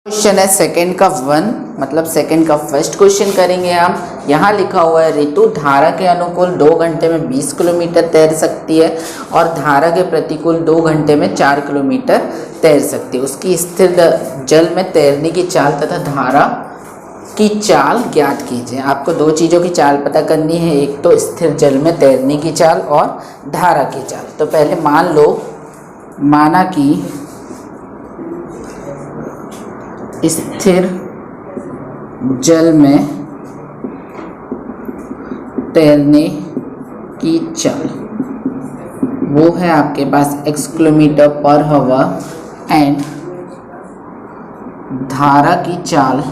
Question है second का 1, मतलब सेकंड का फर्स्ट क्वेश्चन करेंगे हम। यहाँ लिखा हुआ है ऋतु धारा के अनुकूल 2 घंटे में 20 किलोमीटर तैर सकती है और धारा के प्रतिकूल 2 घंटे में 4 किलोमीटर तैर सकती है। उसकी स्थिर जल में तैरने की चाल तथा धारा की चाल ज्ञात कीजिए। आपको दो चीज़ों की चाल पता करनी है, एक तो स्थिर जल में तैरने की चाल और धारा की चाल। तो पहले माना कि स्थिर जल में तैरने की चाल वो है आपके पास x किलोमीटर पर हावर एंड धारा की चाल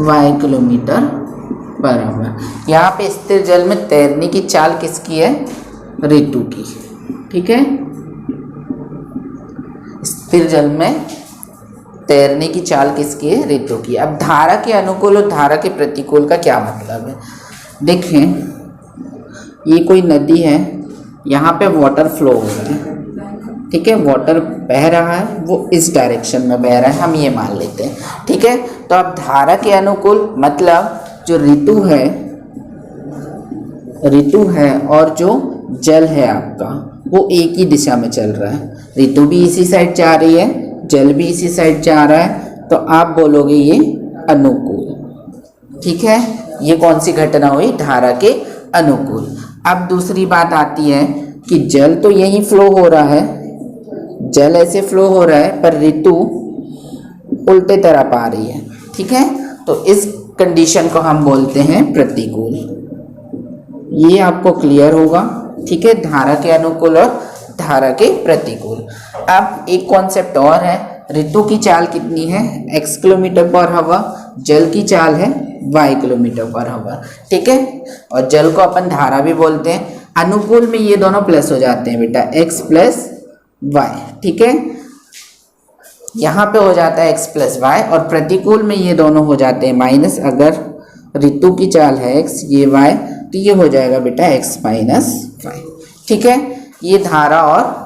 y किलोमीटर पर हावर। यहाँ पे स्थिर जल में तैरने की चाल किसकी है? ऋतु की। ठीक है, स्थिर जल में तैरने की चाल किसकी है? ऋतु की। अब धारा के अनुकूल और धारा के प्रतिकूल का क्या मतलब है? देखें, ये कोई नदी है, यहाँ पे वाटर फ्लो हो रहा है। ठीक है, वाटर बह रहा है, वो इस डायरेक्शन में बह रहा है, हम ये मान लेते हैं। ठीक है, तो अब धारा के अनुकूल मतलब जो ऋतु है और जो जल है आपका वो एक ही दिशा में चल रहा है। ऋतु भी इसी साइड जा रही है, जल भी इसी साइड जा रहा है, तो आप बोलोगे ये अनुकूल। ठीक है, ये कौन सी घटना हुई? धारा के अनुकूल। अब दूसरी बात आती है कि जल तो यही फ्लो हो रहा है, जल ऐसे फ्लो हो रहा है, पर ऋतु उल्टे तरफ आ रही है। ठीक है, तो इस कंडीशन को हम बोलते हैं प्रतिकूल। ये आपको क्लियर होगा। ठीक है, धारा के अनुकूल और धारा के प्रतिकूल। अब एक कॉन्सेप्ट और है, ऋतु की चाल कितनी है? x किलोमीटर पर हावर, जल की चाल है y किलोमीटर पर हावर। ठीक है, और जल को अपन धारा भी बोलते हैं। अनुकूल में ये दोनों प्लस हो जाते हैं बेटा, x प्लस वाई। ठीक है, यहाँ पे हो जाता है x प्लस वाई, और प्रतिकूल में ये दोनों हो जाते हैं माइनस। अगर ऋतु की चाल है x, ये y, तो ये हो जाएगा बेटा x माइनस वाई। ठीक है, ये धारा और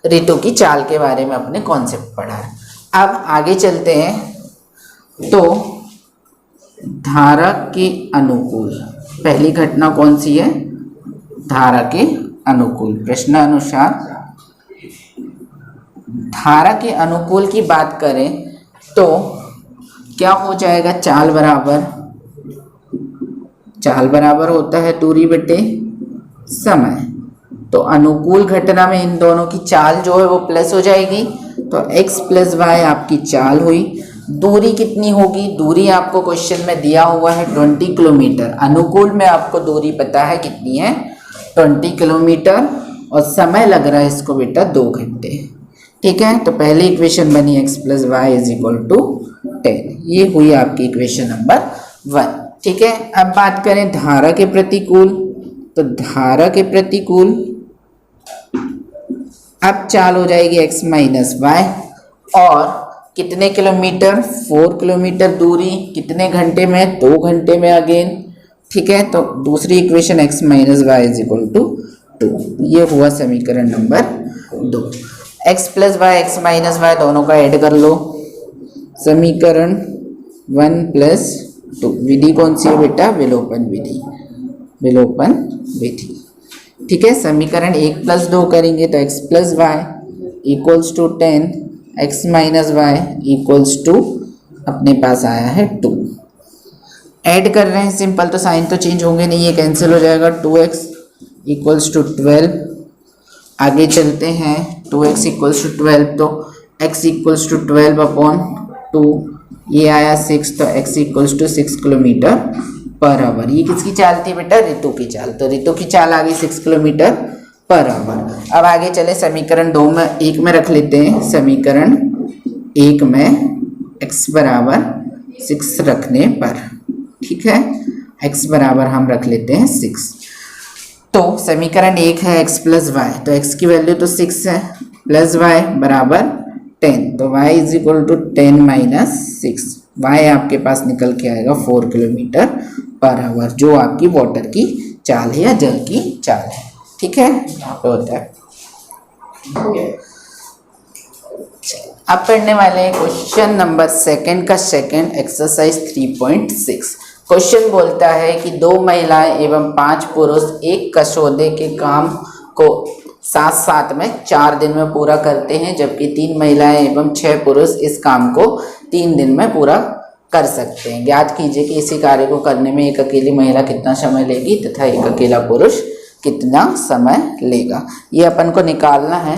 ऋतु की चाल के बारे में अपने कॉन्सेप्ट पढ़ा है। अब आगे चलते हैं। तो धारा के अनुकूल पहली घटना कौन सी है? धारा के अनुकूल। प्रश्नानुसार धारा के अनुकूल की बात करें तो क्या हो जाएगा? चाल बराबर होता है दूरी बटे समय। तो अनुकूल घटना में इन दोनों की चाल जो है वो प्लस हो जाएगी, तो x प्लस वाई आपकी चाल हुई। दूरी कितनी होगी? दूरी आपको क्वेश्चन में दिया हुआ है 20 किलोमीटर। अनुकूल में आपको दूरी पता है कितनी है? 20 किलोमीटर, और समय लग रहा है इसको बेटा 2 घंटे। ठीक है, तो पहली इक्वेशन बनी x plus Y is equal to 10। ये हुई आपकी इक्वेशन नंबर 1। ठीक है, अब बात करें धारा के प्रतिकूल। तो धारा के प्रतिकूल अब चाल हो जाएगी x माइनस वाई, और कितने किलोमीटर? 4 किलोमीटर दूरी, कितने घंटे में? 2 घंटे में अगेन। ठीक है, तो दूसरी equation x minus Y is equal to 2। ये हुआ समीकरण number 2। x plus Y, X minus Y दोनों का ऐड कर लो, समीकरण 1 प्लस 2। विधि कौन सी है बेटा? विलोपन विधि। ठीक है, समीकरण 1 प्लस 2 करेंगे तो x plus Y equals to 10, x minus Y equals to अपने पास आया है 2। ऐड कर रहे हैं सिंपल, तो साइन तो चेंज होंगे नहीं, ये कैंसिल हो जाएगा। 2x equals to 12। आगे चलते हैं, 2x इक्वल्स टू 12, तो x इक्वल्स टू 12 अपॉन 2, ये आया 6, तो x equals to 6 kilometre per hour. ये किसकी चाल थी बेटा? ऋतु की चाल। तो ऋतु की चाल आ गई 6 किलोमीटर पर आवर। अब आगे चले समीकरण 1 में रख लेते हैं। समीकरण 1 में x बराबर 6 रखने पर, ठीक है, x बराबर हम रख लेते हैं 6। तो समीकरण 1 है x प्लस वाई, तो x की वैल्यू तो 6 है, प्लस वाई बराबर 10, तो y is equal to 10 minus 6। y आपके पास निकल के आएगा 4 किलोमीटर पर आवर, जो आपकी वाटर की चाल है या जल की चाल है। ठीक है, यहाँ पे होता है। अब पढ़ने वाले हैं क्वेश्चन नंबर सेकंड का सेकंड एक्सरसाइज 3.6। क्वेश्चन बोलता है कि 2 महिलाएं एवं 5 पुरुष एक कसौदे के काम को साथ साथ में 4 दिन में पूरा करते हैं, जबकि 3 महिलाएं एवं 6 पुरुष इस काम को 3 दिन में पूरा कर सकते हैं। ज्ञात कीजिए कि इसी कार्य को करने में एक अकेली महिला कितना समय लेगी तथा एक अकेला पुरुष कितना समय लेगा। ये अपन को निकालना है।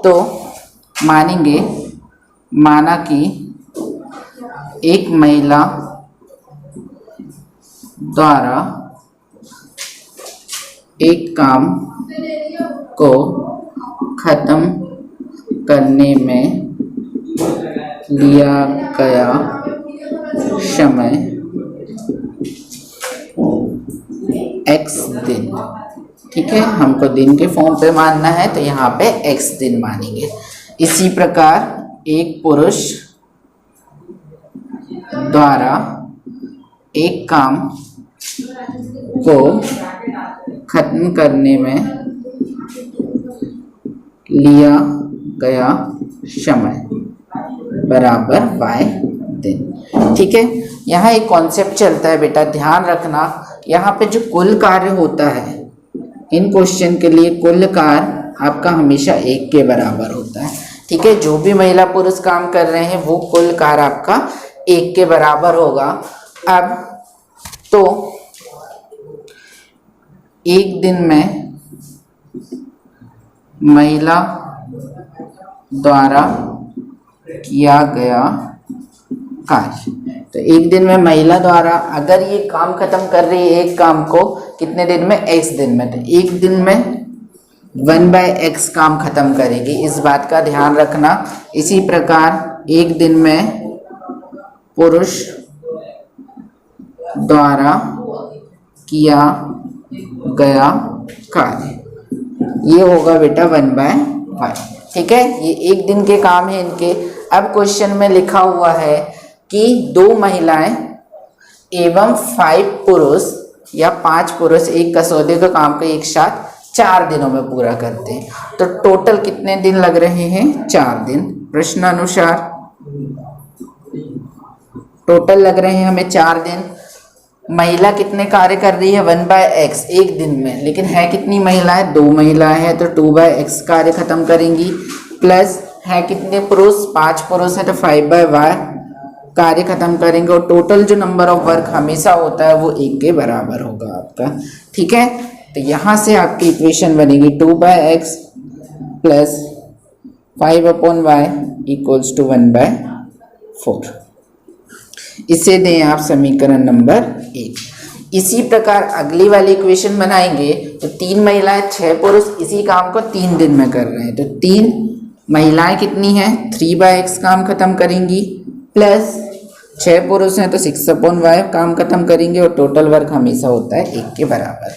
तो माना कि एक महिला द्वारा एक काम को खत्म करने में लिया गया समय x दिन। ठीक है, हमको दिन के फॉर्म पे मानना है तो यहाँ पे x दिन मानेंगे। इसी प्रकार एक पुरुष द्वारा एक काम को खत्म करने में लिया गया समय बराबर y दिन। ठीक है, यहाँ एक कॉन्सेप्ट चलता है बेटा, ध्यान रखना। यहाँ पे जो कुल कार्य होता है इन क्वेश्चन के लिए कुल कार्य आपका हमेशा 1 के बराबर होता है। ठीक है, जो भी महिला पुरुष काम कर रहे हैं वो कुल कार्य आपका 1 के बराबर होगा। अब तो एक दिन में महिला द्वारा किया गया कार्य, तो एक दिन में महिला द्वारा अगर ये काम खत्म कर रही है एक काम को कितने दिन में, x दिन में, तो एक दिन में 1/x काम खत्म करेगी, इस बात का ध्यान रखना। इसी प्रकार एक दिन में पुरुष द्वारा किया गया कार्य ये होगा बेटा 1/5। ठीक है, ये एक दिन के काम है इनके। अब क्वेश्चन में लिखा हुआ है कि 2 महिलाएं एवं 5 पुरुष या 5 पुरुष एक कसौदे का काम को एक साथ 4 दिनों में पूरा करते हैं। तो टोटल कितने दिन लग रहे हैं, 4 दिन। प्रश्नानुसार टोटल लग रहे हैं हमें 4 दिन। महिला कितने कार्य कर रही है, 1/x एक दिन में, लेकिन है कितनी महिलाएं, 2 महिलाएं हैं तो 2/x कार्य खत्म करेंगी। प्लस है कितने पुरुष, 5 पुरुष है तो 5/y कार्य खत्म करेंगे। और टोटल जो नंबर ऑफ वर्क हमेशा होता है वो 1 के बराबर होगा आपका। ठीक है, तो यहाँ से आपकी इक्वेशन बनेगी 2/x plus 5/y equals to 1/4। इसे दें आप समीकरण नंबर 1। इसी प्रकार अगली वाली इक्वेशन बनाएंगे तो 3 महिलाएं 6 पुरुष इसी काम को 3 दिन में कर रहे हैं, तो 3 महिलाएं कितनी हैं, 3/x काम खत्म करेंगी, प्लस 6 पुरुष हैं तो 6/y काम खत्म करेंगे। और टोटल वर्क हमेशा होता है 1 के बराबर।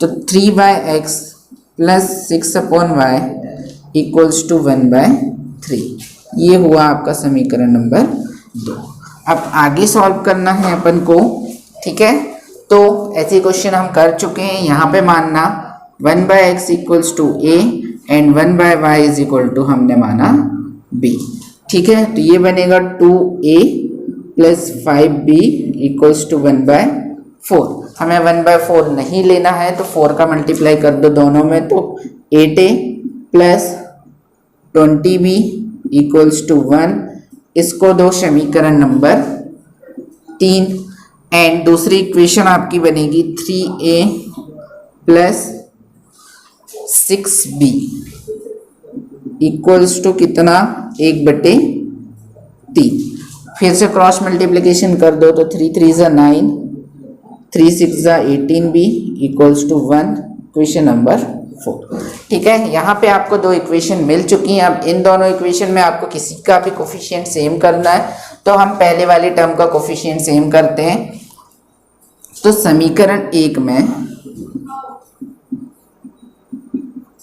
तो 3/x plus 6/y equals to 1/3। ये हुआ आपका समीकरण नंबर 2। अब आगे सॉल्व करना है अपन को। ठीक है, तो ऐसे क्वेश्चन हम कर चुके हैं। यहाँ पे मानना 1/x equals to a and 1/y is equal to हमने माना b। ठीक है, तो ये बनेगा 2a plus 5b equals to 1/4। हमें 1/4 नहीं लेना है तो 4 का मल्टीप्लाई कर दो दोनों में, तो 8a plus 20b equals to 1। इसको दो समीकरण नंबर 3 एंड दूसरी इक्वेशन आपकी बनेगी 3a plus 6b equals to कितना, 1/3। फिर से क्रॉस मल्टीप्लिकेशन कर दो तो 3 3 ज़ा 9, 3 6 ज़ा 18b equals to 1, equation number 4। ठीक है, यहाँ पे आपको 2 इक्वेशन मिल चुकी हैं। अब इन दोनों इक्वेशन में आपको किसी का भी कोफिशिएंट सेम करना है, तो हम पहले वाली टर्म का कोफिशिएंट सेम करते हैं। तो समीकरण 1 में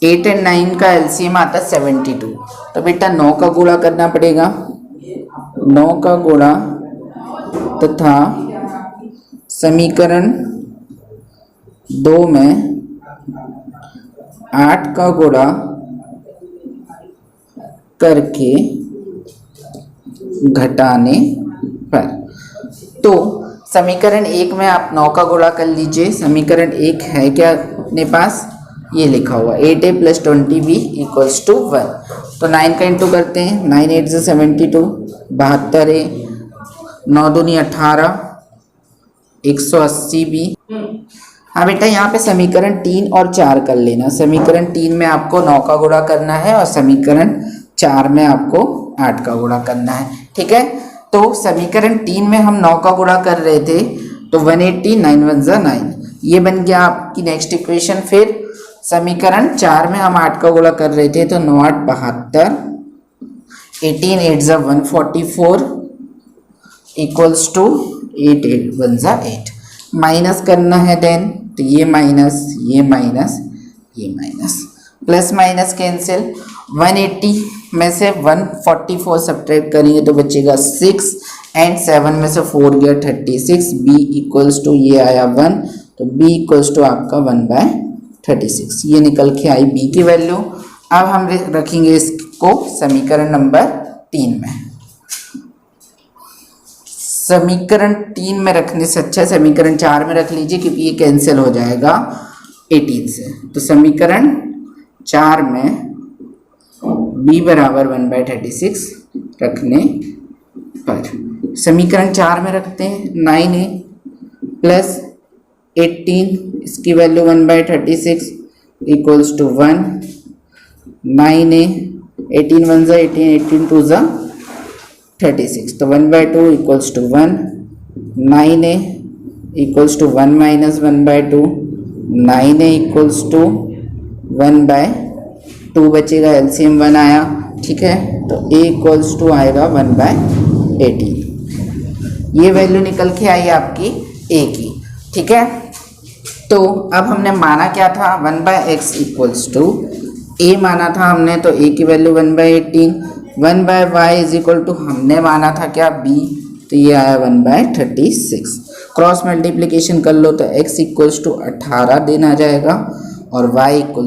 8 और 9 का एलसीएम आता है 72, तो बेटा 9 का गुणा करना पड़ेगा, 9 का गुणा तथा समीकरण 2 में 8 का गुणा करके घटाने पर। तो समीकरण 1 में आप 9 का गुणा कर लीजिए। समीकरण 1 है क्या अपने पास, ये लिखा हुआ 8a + 20b = 1। तो 9 का इंटू करते हैं, 9 8 से 72, 72a, 9 दूनी 18, 180b। हाँ बेटा, यहाँ पे समीकरण 3 और 4 कर लेना। समीकरण 3 में आपको 9 का गुणा करना है और समीकरण 4 में आपको 8 का गुणा करना है। ठीक है, तो समीकरण 3 में हम 9 का गुणा कर रहे थे, तो 180, 9 1 जा 9, ये बन गया आपकी नेक्स्ट इक्वेशन। फिर समीकरण 4 में हम 8 का गुणा कर रहे थे, तो 9 8 72, 18 8 जा 144 = 8 8 1 जा 8। माइनस करना है देन, तो ये माइनस, ये माइनस, ये माइनस, प्लस माइनस कैंसिल। 180 में से 144 सब्ट्रैक्ट करेंगे तो बचेगा 6 एंड 7 में से 4 गया 36। b = ये आया 1, तो b = आपका 1/36, ये निकल के आई b की वैल्यू। अब हम रखेंगे इसको समीकरण नंबर 3 में। समीकरण 3 में रखने से अच्छा समीकरण 4 में रख लीजिए, क्योंकि ये कैंसिल हो जाएगा 18 से। तो समीकरण 4 में b = 1/36 रखने पर समीकरण 4 में रखते हैं 9a + 18, इसकी वैल्यू 1/36 = 1। 9a, 18 1 जा 18, 18 2 जा 36, तो 1/2 = 1। 9a = 1 - 1/2, 9a = 1/2 बचेगा, एलसीएम 1 आया। ठीक है, तो a = आएगा 1/18, ये वैल्यू निकल के आई आपकी a की। ठीक है, तो अब हमने माना क्या था, 1/x = a माना था हमने, तो a की वैल्यू 1/18। 1/y = हमने माना था क्या, b, तो ये आया 1/36। क्रॉस मल्टीप्लिकेशन कर लो तो x = 18 देना जाएगा और y =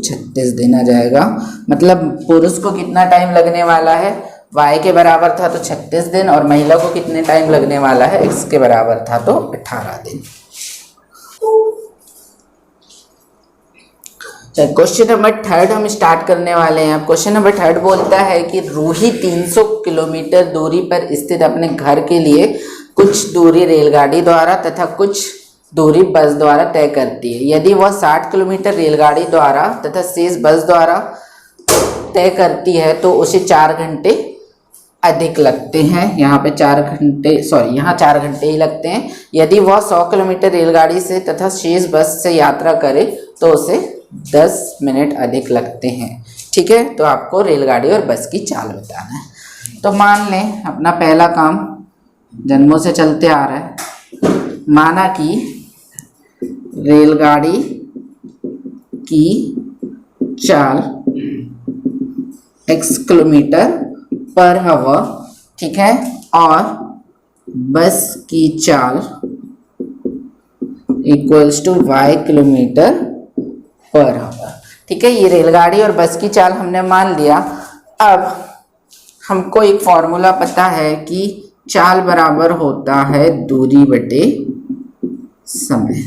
36 देना जाएगा। मतलब पुरुष को कितना टाइम लगने वाला है, y के बराबर था तो 36 दिन, और महिला को कितने टाइम लगने वाला है, x के बराबर था तो 18 दिन। क्वेश्चन नंबर 3 हम स्टार्ट करने वाले हैं। क्वेश्चन नंबर 3 बोलता है कि रूही 300 किलोमीटर दूरी पर स्थित अपने घर के लिए कुछ दूरी रेलगाड़ी द्वारा तथा कुछ दूरी बस द्वारा तय करती है। यदि वह 60 किलोमीटर रेलगाड़ी द्वारा तथा शेष बस द्वारा तय करती है तो उसे 4 घंटे अधिक लगते हैं। यहाँ पे 4 घंटे, सॉरी यहाँ 4 घंटे ही लगते हैं। यदि वह 100 किलोमीटर रेलगाड़ी से तथा शेष बस से यात्रा करे तो उसे 10 मिनट अधिक लगते हैं। ठीक है, तो आपको रेलगाड़ी और बस की चाल बताना है। तो मान लें अपना पहला काम जन्मों से चलते आ रहा है। माना कि रेलगाड़ी की चाल x किलोमीटर/आवर, ठीक है, और बस की चाल = y किलोमीटर/आवर। ठीक है, ये रेलगाड़ी और बस की चाल हमने मान लिया। अब हमको एक फॉर्मूला पता है कि चाल बराबर होता है दूरी बटे समय।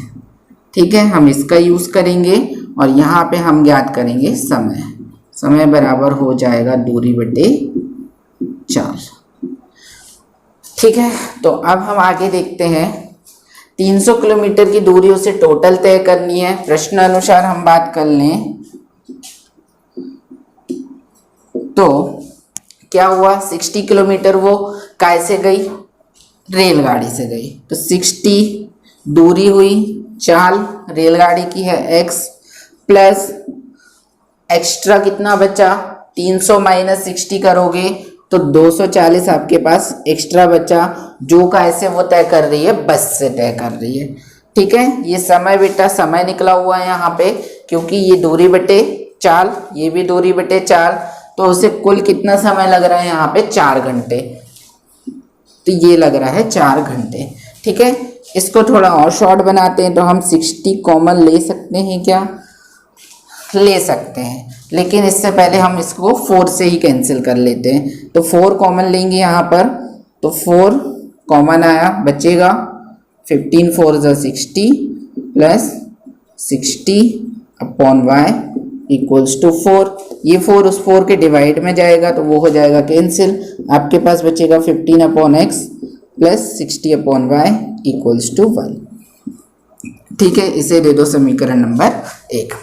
ठीक है, हम इसका यूज करेंगे और यहाँ पे हम ज्ञात करेंगे समय। समय बराबर हो जाएगा दूरी बटे चाल। ठीक है, तो अब हम आगे देखते हैं। 300 किलोमीटर की दूरी उसे टोटल तय करनी है। प्रश्न अनुसार हम बात कर लें तो क्या हुआ, 60 किलोमीटर वो कैसे गई, रेलगाड़ी से गई, तो 60 दूरी हुई, चाल रेलगाड़ी की है x, प्लस एक्स्ट्रा कितना बचा, 300 - 60 करोगे तो 240 आपके पास एक्स्ट्रा बचा, जो कैसे वो तय कर रही है, बस से तय कर रही है। ठीक है, ये समय बेटा समय निकला हुआ है यहाँ पे, क्योंकि ये दूरी बटे चाल, ये भी दूरी बटे चाल, तो उसे कुल कितना समय लग रहा है यहाँ पे, 4 घंटे। तो ये लग रहा है 4 घंटे। ठीक है, इसको थोड़ा और शॉर्ट बनाते हैं तो हम 60 कॉमन ले सकते हैं क्या, ले सकते हैं। लेकिन इससे पहले हम इसको 4 से ही कैंसिल कर लेते हैं। तो 4 कॉमन लेंगे यहाँ पर, तो 4 कॉमन आया, बचेगा 15 4 ज़ा 60 plus 60 upon Y equals to 4। ये 4 उस 4 के डिवाइड में जाएगा तो वो हो जाएगा कैंसिल। आपके पास बचेगा 15 upon X plus 60 upon Y equals to 1। ठीक है, इसे दे दो समीकरण नंबर 1।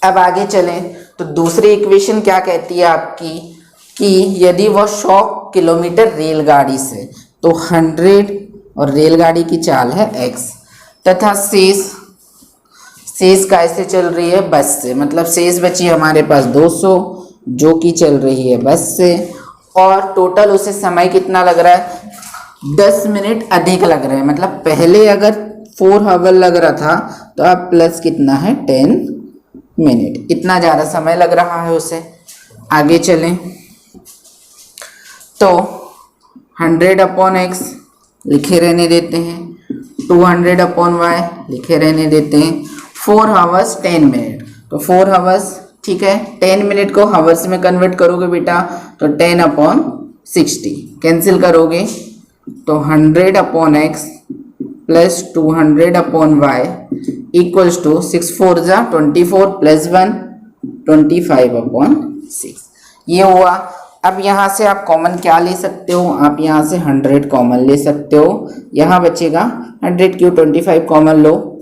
अब आगे चलें तो दूसरी इक्वेशन क्या कहती है आपकी कि यदि वह 100 किलोमीटर रेलगाड़ी से, तो 100 और रेलगाड़ी की चाल है x, तथा शेष कैसे चल रही है, बस से, मतलब शेष बची हमारे पास 200 जो कि चल रही है बस से, और टोटल उसे समय कितना लग रहा है, 10 मिनट अधिक लग रहे हैं। मतलब पहले अगर 4 आवर लग रहा था तो अब प्लस कितना है 10 मिनट, इतना ज़्यादा समय लग रहा है उसे। आगे चलें तो 100 अपॉन एक्स लिखे रहने देते हैं, 200 अपॉन वाई लिखे रहने देते हैं, 4 आवर्स 10 मिनट, तो 4 आवर्स, ठीक है। 10 मिनट को हावर्स में कन्वर्ट करोगे बेटा तो 10 अपॉन 60 कैंसिल करोगे तो 100 upon X plus 200 upon Y equals to 6 4 ज़ा 24 प्लस 1 25 अपॉन 6। ये हुआ। अब यहाँ से आप कॉमन क्या ले सकते हो, आप यहाँ से 100 कॉमन ले सकते हो। यहाँ बचेगा 100 क्यों 25 कॉमन लो,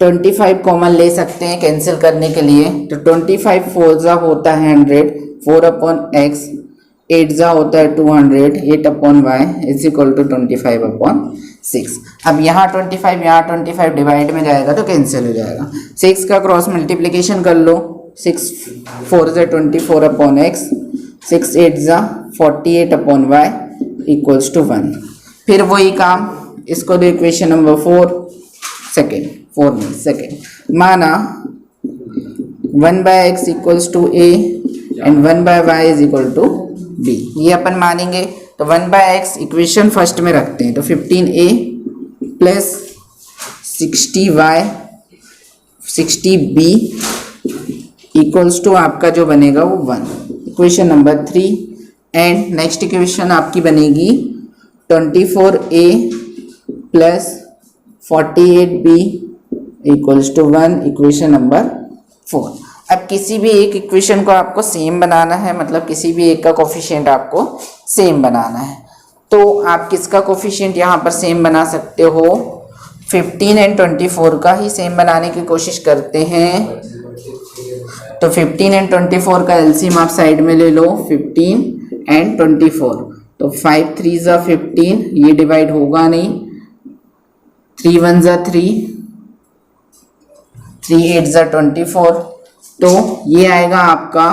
25 कॉमन ले सकते हैं कैंसिल करने के लिए। तो 25 4 ज़ा होता है 100, 4 अपॉन एक्स, 8 ज़ा होता है 200, 8 upon Y is equal to 25 upon 6। अब यहाँ 25 यहाँ 25 डिवाइड में जाएगा तो कैंसिल हो जाएगा। 6 का क्रॉस मल्टीप्लिकेशन कर लो, 6 4 ज़ा 24 अपॉन एक्स, 6 8 ज़ा 48 अपॉन वाई इक्वल्स टू 1। फिर वही काम, इसको दो इक्वेशन नंबर 4 माना 1/x equals to a and 1/y is equal to b। ये अपन मानेंगे तो 1/x इक्वेशन फर्स्ट में रखते हैं, तो 15a plus 60b equals to आपका जो बनेगा वो 1, equation number 3। And next equation आपकी बनेगी 24a plus 48b equals to 1, equation number 4। अब किसी भी एक इक्वेशन को आपको सेम बनाना है, मतलब किसी भी एक का कोफिशिएंट आपको सेम बनाना है, तो आप किसका कोफिशिएंट यहाँ पर सेम बना सकते हो, 15 एंड 24 का ही सेम बनाने की कोशिश करते हैं। तो 15 एंड 24 का एलसीएम आप साइड में ले लो, 15 एंड 24, तो 5 3 ज़ा 15, ये डिवाइड होगा नहीं, 3 1 ज़ा 3, 3 8 ज़ा 24, तो ये आएगा आपका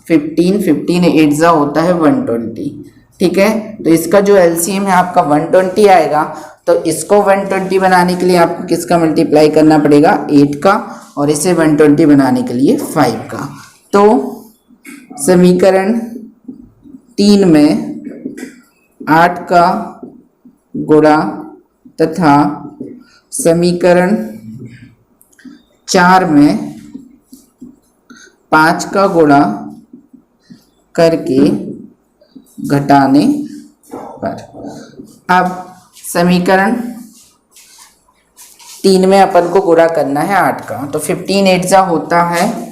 15 15 8 ज़ा होता है 120। ठीक है, तो इसका जो एलसीएम है आपका 120 आएगा। तो इसको 120 बनाने के लिए आपको किसका मल्टीप्लाई करना पड़ेगा, 8 का, और इसे 120 बनाने के लिए 5 का। तो समीकरण 3 में 8 का गुणा तथा समीकरण 4 में 5 का गुणा करके घटाने पर, अब समीकरण 3 में अपन को गुणा करना है 8 का, तो 15 8 ज़ा होता है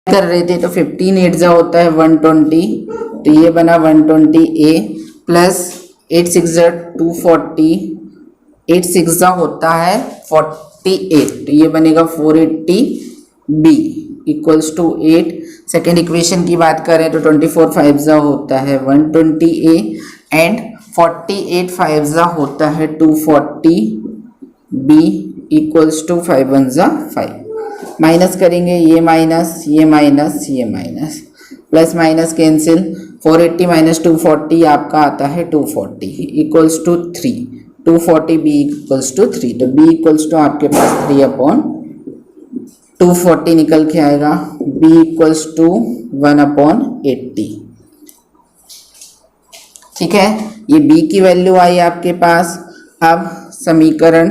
कर रहे थे, तो 15 8 ज़ा होता है 120, तो ये बना 120a प्लस 8 6 ज़ा 240, 8 6 ज़ा होता है 48, तो ये बनेगा 480b equals to 8। Second equation की बात करें तो 24 5 ज़ा होता है 120a एंड 48 5 ज़ा होता है 240, b इक्वल्स टू 5 1 ज़ा 5। माइनस करेंगे, ये माइनस, ये माइनस, ये minus, plus minus cancel. 480 minus 240 आपका आता है 240 equals to 3। 240 b equals to 3, तो b इक्वल्स टू आपके पास 3/240 निकल के आएगा। b equals to 1/80। ठीक है, ये b की वैल्यू आई आपके पास। अब समीकरण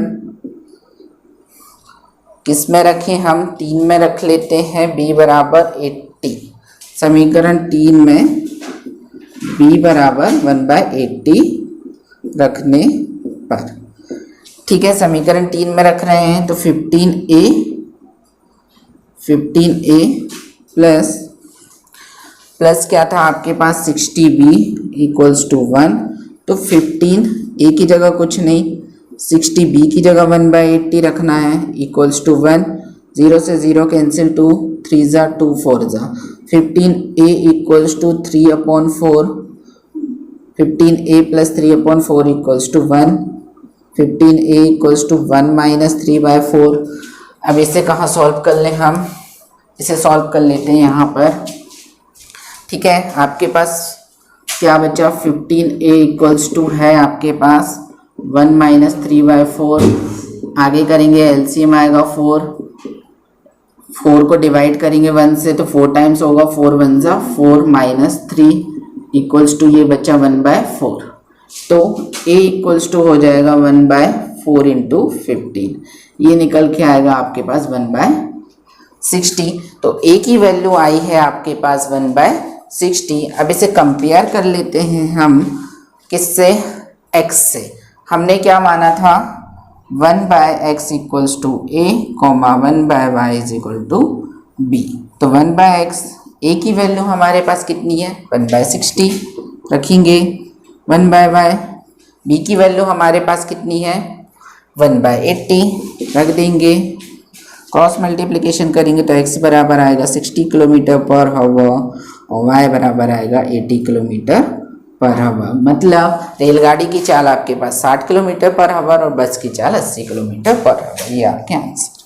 किस में रखें हम? 3 में रख लेते हैं, b बराबर 80। समीकरण 3 में b बराबर 1/80 रखने पर, ठीक है, समीकरण 3 में रख रहे हैं तो 15a प्लस क्या था आपके पास 60b इक्वल्स टू 1। तो 15a की जगह कुछ नहीं, 60b की जगह 1/80 रखना है इक्वल्स टू 1। 0 से 0 कैंसिल, 2 3 ज़ा 2 4 ज़ा। 15a equals to 3/4। 15a plus 3/4 equals to 1। 15a equals to 1 minus 3/4। अब इसे कहाँ सॉल्व कर लें हम? इसे सॉल्व कर लेते हैं यहाँ पर। ठीक है, आपके पास क्या बचा? 15a इक्वल्स टू है आपके पास 1 माइनस 3/4। आगे करेंगे एलसीएम आएगा 4 को डिवाइड करेंगे 1 से तो 4 टाइम्स होगा, 4 1 ज़ा 4 माइनस 3 इक्वल्स टू ये बच्चा 1/4। तो a इक्वल्स टू हो जाएगा 1/4 इंटू 15, ये निकल के आएगा आपके पास 1/60। तो a की वैल्यू आई है आपके पास 1/60। अब इसे कंपेयर कर लेते हैं हम किससे? x से। हमने क्या माना था? 1/x equals to a, 1/y is equal to b। तो 1/x, a की वैल्यू हमारे पास कितनी है? 1/60 रखेंगे। 1/y, b की वैल्यू हमारे पास कितनी है? 1/80 रख देंगे। क्रॉस मल्टीप्लिकेशन करेंगे तो x बराबर आएगा 60 किलोमीटर पर हावर और y बराबर आएगा 80 किलोमीटर पर हावर। मतलब रेलगाड़ी की चाल आपके पास 60 किलोमीटर पर हावर और बस की चाल 80 किलोमीटर पर हावर। ये आपके आंसर।